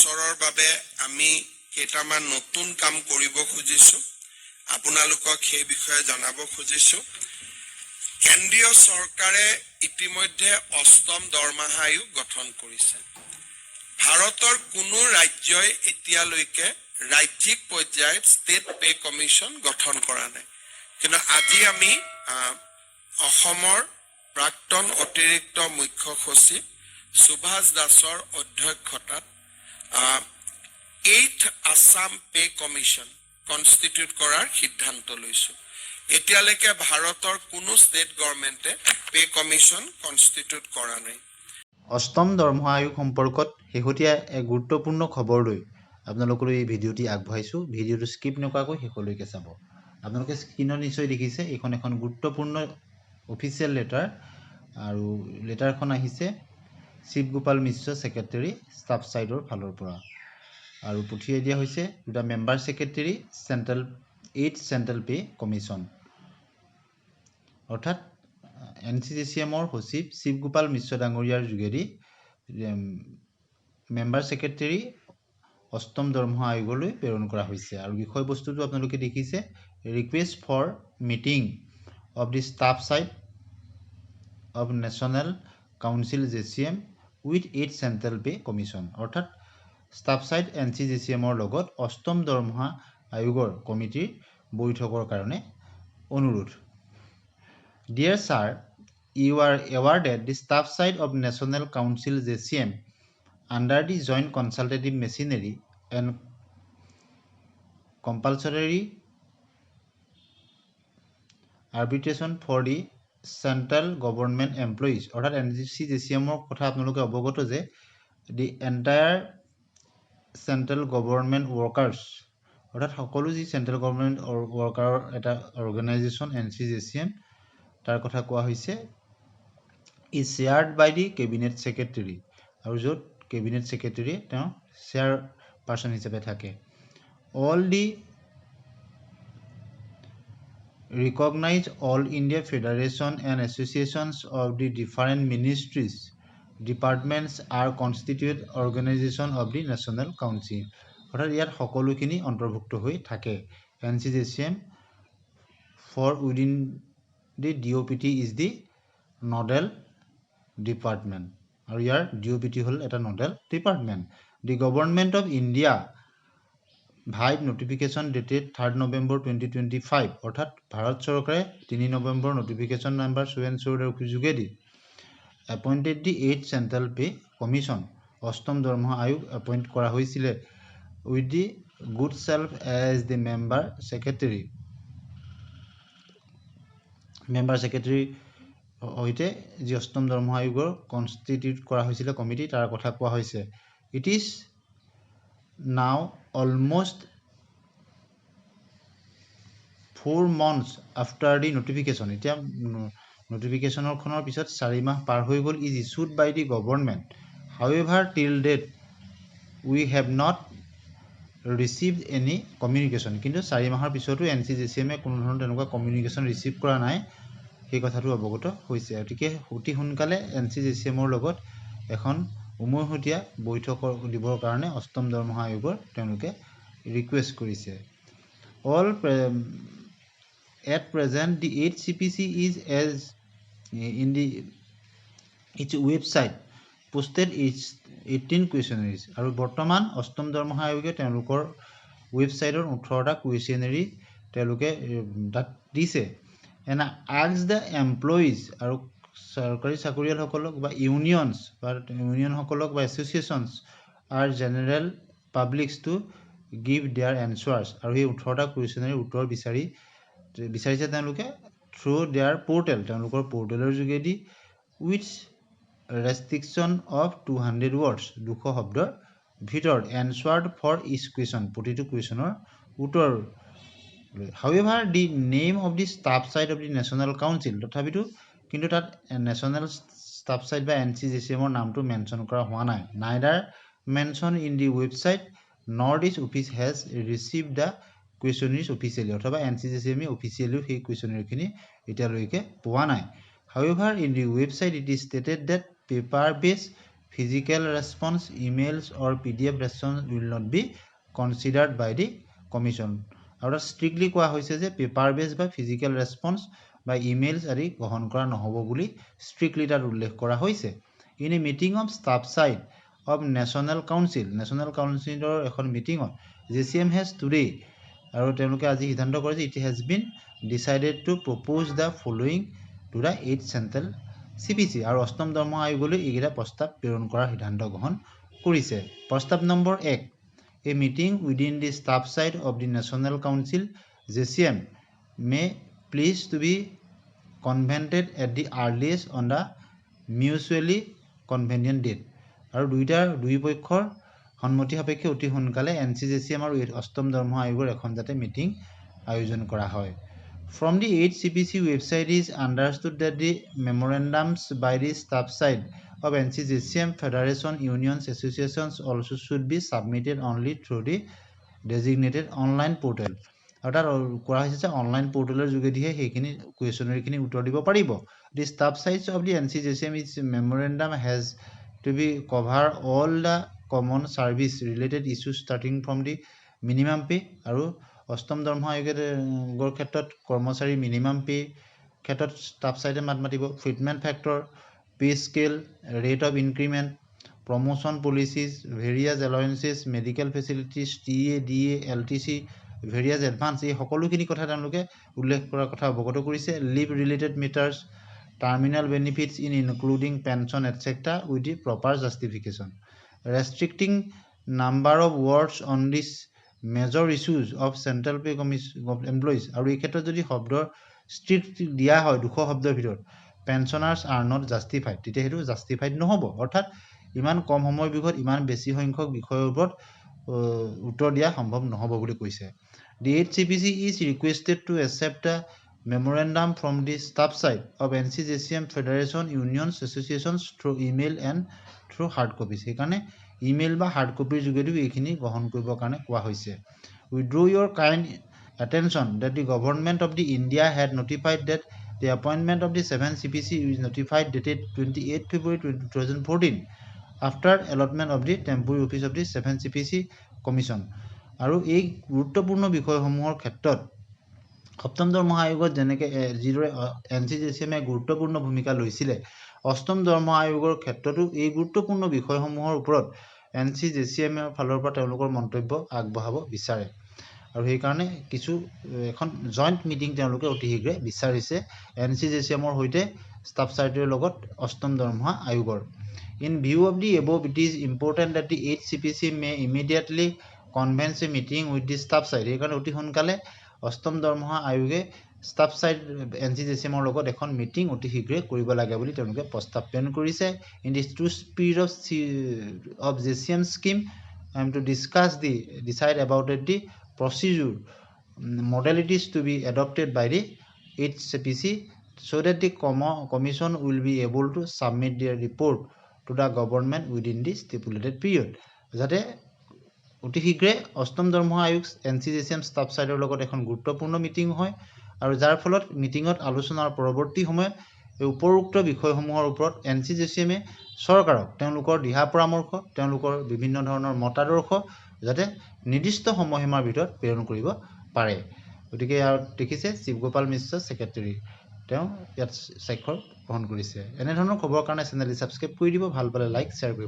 বছৰৰ বাবে আমি কেইটামান নতুন কাম কৰিব খুজিছোঁ আপোনালোকক সেই বিষয়ে জনাব খুজিছোঁ কেন্দ্ৰীয় চৰকাৰে ইতিমধ্যে অষ্টম দৰমহা আয়োগ গঠন কৰিছে ভাৰতৰ কোনো ৰাজ্যই এতিয়ালৈকে ৰাজ্যিক পৰ্যায়ত ষ্টেট পে কমিশ্যন গঠন কৰা নাই কিন্তু আজি আমি অসমৰ প্ৰাক্তন অতিৰিক্ত মুখ্য সচিব সুভাষ দাসৰ অধ্যক্ষতাত 8th Assam Pay Commission constitute কৰাৰ সিদ্ধান্ত লৈছো এতিয়ালৈকে ভাৰতৰ কোনো ষ্টেট গভৰ্ণমেণ্টে পে কমিশ্যন কনষ্টিটিউট কৰা নাই অষ্টম দৰমহা আয়োগ সম্পৰ্কত শেহতীয়া এক গুৰুত্বপূৰ্ণ খবৰ লৈ আপোনালোকলৈ এই ভিডিঅ'টি আগবঢ়াইছোঁ ভিডিঅ'টো স্কিপ নকৰাকৈ শেষলৈকে চাব আপোনালোকে স্ক্ৰীনত নিশ্চয় দেখিছে এইখন এখন গুৰুত্বপূৰ্ণ অফিচিয়েল লেটাৰ আৰু লেটাৰখন আহিছে শিৱ গোপাল মিশ্ৰ সেক্ৰেটাৰী ষ্টাফ সাইডৰ ফালৰ পৰা আৰু পঠিয়াই দিয়া হৈছে দুটা member secretary central 8 central pay commission অৰ্থাৎ এনচিজিচিএমৰ সচিব শিৱ গোপাল মিশ্ৰ ডাঙৰীয়াৰ যোগেদি মেম্বাৰ সেক্ৰেটাৰী অষ্টম দৰমহা আয়োগলৈ প্ৰেৰণ কৰা হৈছে আৰু বিষয়বস্তুটো আপোনালোকে দেখিছে request for meeting of the staff side of national council JCM with 8 central pay commission অৰ্থাৎ ষ্টাফ সাইড এনচিজিচিএমৰ লগত অষ্টম দৰমহা আয়োগৰ কমিটিৰ বৈঠকৰ কাৰণে অনুৰোধ Dear sir, you are awarded the staff side of National Council JCM under the Joint Consultative Machinery and Compulsory Arbitration for the Central Government Employees অৰ্থাৎ NCJCMৰ কথা আপোনালোকে অৱগত যে the entire Central Government Workers অৰ্থাৎ সকলো যি Central Government Worker এটা organisation NCJCM তাৰ কথা কোৱা হৈছে is shared by the cabinet secretary আৰু য'ত cabinet secretary তেওঁ share person হিচাপে থাকে all the recognize all India Federation and associations of the different ministries departments are constituted organization of the National Council অৰ্থাৎ ইয়াত সকলোখিনি অন্তৰ্ভুক্ত হৈ থাকে NCJCM for within the DOPT is the nodal department or your DOPT hol eta nodal department the government of India vibe notification dated 3rd November 2025 অর্থাৎ ভাৰত চৰকাৰে 3 November notification number so and so যোগেদি appointed the 8th central pay commission অষ্টম দৰমহা আয়োগ appoint কৰা হৈছিল with the good self as the member secretary হইতে যি অষ্টম দৰমহা আয়োগৰ কনষ্টিটিউট কৰা হৈছিল কমিটি তাৰ কথা কোৱা হৈছে it is now almost 4 months after the notification এতিয়া notificationৰ খনৰ পিছত 4 মাহ পাৰ হৈ গল is issued by the government however till date we have not received any communication কিন্তু 4 মাহৰ পিছতো NCJCM কোনো ধৰণৰ তেনেকুৱা কমিউনিকেশ্যন ৰিসিভ কৰা নাই এই কথাটো অৱগত হৈছে গতিকে অতি সোনকালে NCJCMৰ লগত এখন উমৈহতীয়া বৈঠক দিবৰ কাৰণে অষ্টম দৰমহা আয়োগৰ তেওঁলোকে ৰিকুৱেষ্ট কৰিছে all at present the 8 CPC is as in the its website posted its 18 questionnaires আৰু বৰ্তমান অষ্টম দৰমহা আয়োগে তেওঁলোকৰ ৱেবছাইটৰ 18টা কুৱেশ্যনাৰী তেওঁলোকে দিছে and ask the employees আৰু চৰকাৰী চাকৰিয়াল সকলক বা ইউনিয়নছ বা ইউনিয়ন সকলক বা associations are general publics to give their answers আৰু এই 18টা কুৱেশ্যনাৰী উত্তৰ বিচাৰিছে তেওঁলোকে through their portal তেওঁলোকৰ পোৰ্টেলৰ যোগেদি which restriction of 200 words 200 শব্দৰ ভিতৰত answered for each question প্ৰতিটো কুৱেশ্যনৰ উত্তৰ however the name of the staff side of the National Council তথাপিতো কিন্তু তাত National Staff Side বা NCJCM ৰ নামটো মেনশন কৰা হোৱা নাই neither mentioned in the website nor this office has received the questionnaires officially অথবা NCJCM officially সেই questionnaire খিনি এতিয়ালৈকে পোৱা নাই however in the website it is stated that paper based physical response, emails or PDF response will not be considered by the commission. আৰু strictly কোৱা হৈছে যে পেপাৰ বেস বা ফিজিক্যাল ৰেসপন্স বা ইমেইলস আদি গ্ৰহণ কৰা নহব বুলি strictly তাত উল্লেখ কৰা হৈছে. In a meeting of staff side of National Council এখন মিটিংত JCM has today আৰু তেওঁলোকে আজি সিদ্ধান্ত কৰিছে it has been decided to propose the following to the 8th Central CPC আৰু অষ্টম দৰমহা আয়োগলৈ এইকেইটা প্ৰস্তাৱ প্ৰেৰণ কৰাৰ সিদ্ধান্ত গ্ৰহণ কৰিছে. প্ৰস্তাৱ number 1, a meeting within the staff side of the National Council JCM may please to be convened at the earliest on the mutually convenient date আৰু দুই পক্ষৰ সন্মতি সাপেক্ষে অতি সোনকালে NCJCM আৰু অষ্টম দৰমহা আয়োগৰ এখন যাতে মিটিং আয়োজন কৰা হয়. From the 8th CPC website is understood that the memorandums by the staff side of NCJCM Federation Unions Associations also should be submitted only through the designated online portal. আৰু তাৰ কৰা হৈছে যে অনলাইন পোৰ্টেলৰ যোগেদিহে সেইখিনি কুৱেশ্যনাৰীখিনি উত্তৰ দিব পাৰিব. The staff sides of the NCJCM is memorandum has to be cover all the common service related issues starting from the minimum pay আৰু অষ্টম দৰমহা আয়োগৰ ক্ষেত্ৰত কৰ্মচাৰী মিনিমাম পে ক্ষেত্ৰত ষ্টাফ সাইডে মাতিব, fitment factor, pay scale, rate of increment, promotion policies, various allowances, medical facilities, TA, DA, LTC, various advance, এই সকলোখিনি কথা তেওঁলোকে উল্লেখ কৰাৰ কথা অৱগত কৰিছে. Leave related matters, terminal benefits in including pension etcetera with the proper justification. Restricting number of words on this major issues of central pay commission employees আৰু এই ক্ষেত্ৰত যদি শব্দৰ ষ্ট্ৰিক্ট দিয়া হয় 200 শব্দৰ ভিতৰত পেনশনাৰ্ছ আৰ নট জাষ্টিফাইড, তেতিয়া সেইটো জাষ্টিফাইড নহ'ব. অৰ্থাৎ ইমান কম সময়ৰ ভিতৰত ইমান বেছি সংখ্যক বিষয়ৰ ওপৰত উত্তৰ দিয়া সম্ভৱ নহ'ব বুলি কৈছে. The 8th CPC is requested to accept a memorandum from the staff side of NCJCM Federation Unions Associations through email and through hard copies. সেইকাৰণে ইমেইল বা হাৰ্ড কপিৰ যোগেদিও এইখিনি গ্ৰহণ কৰিবৰ কাৰণে কোৱা হৈছে. We draw your kind attention that the government of the India had notified that the appointment of the 7th CPC is notified dated 28 February 2014 after allotment of the temporary office of the 7th CPC Commission. আৰু এই গুৰুত্বপূৰ্ণ বিষয়সমূহৰ ক্ষেত্ৰত সপ্তম দৰমহা আয়োগত যেনেকৈ যিদৰে NCJCMে গুৰুত্বপূৰ্ণ ভূমিকা লৈছিলে, অষ্টম দৰমহা আয়োগৰ ক্ষেত্ৰতো এই গুৰুত্বপূৰ্ণ বিষয়সমূহৰ ওপৰত NCJCMৰ ফালৰ পৰা তেওঁলোকৰ মন্তব্য আগবঢ়াব বিচাৰে আৰু সেইকাৰণে এখন জইণ্ট মিটিং তেওঁলোকে অতি শীঘ্ৰে বিচাৰিছে NCJCMৰ সৈতে ষ্টাফ চাইডৰ লগত অষ্টম দৰমহা আয়োগৰ. In view of the above, it is important that the 8th CPC may immediately convene a meeting with the staff side. সেইকাৰণে অতি সোনকালে অষ্টম দৰমহা আয়োগে ষ্টাফ সাইড NCJCMৰ লগত এখন মিটিং অতি শীঘ্ৰে কৰিব লাগে বুলি তেওঁলোকে প্ৰস্তাৱ প্ৰেৰণ কৰিছে. In the two spirit of JCM scheme, I am to decide about the procedure modalities to be adopted by the 8th CPC so that the commission will be able to submit their report to the government within the stipulated period. যাতে অতি শীঘ্ৰে অষ্টম দৰমহা আয়োগ NCJCM staff সাইডৰ লগত এখন গুৰুত্বপূৰ্ণ meeting হয় আৰু যাৰ ফলত মিটিঙত আলোচনাৰ পৰৱৰ্তী সময়ত এই উপৰোক্ত বিষয়সমূহৰ ওপৰত NCJCMে চৰকাৰক তেওঁলোকৰ দিহা পৰামৰ্শ, তেওঁলোকৰ বিভিন্ন ধৰণৰ মতাদৰ্শ যাতে নিৰ্দিষ্ট সময়সীমাৰ ভিতৰত প্ৰেৰণ কৰিব পাৰে. গতিকে ইয়াত দেখিছে শিৱগোপাল মিশ্ৰ ছেক্ৰেটাৰী, তেওঁ ইয়াত স্বাক্ষৰ গ্ৰহণ কৰিছে. এনেধৰণৰ খবৰৰ কাৰণে চেনেলটি ছাবস্ক্ৰাইব কৰি দিব, ভাল পালে লাইক শ্বেয়াৰ কৰিব.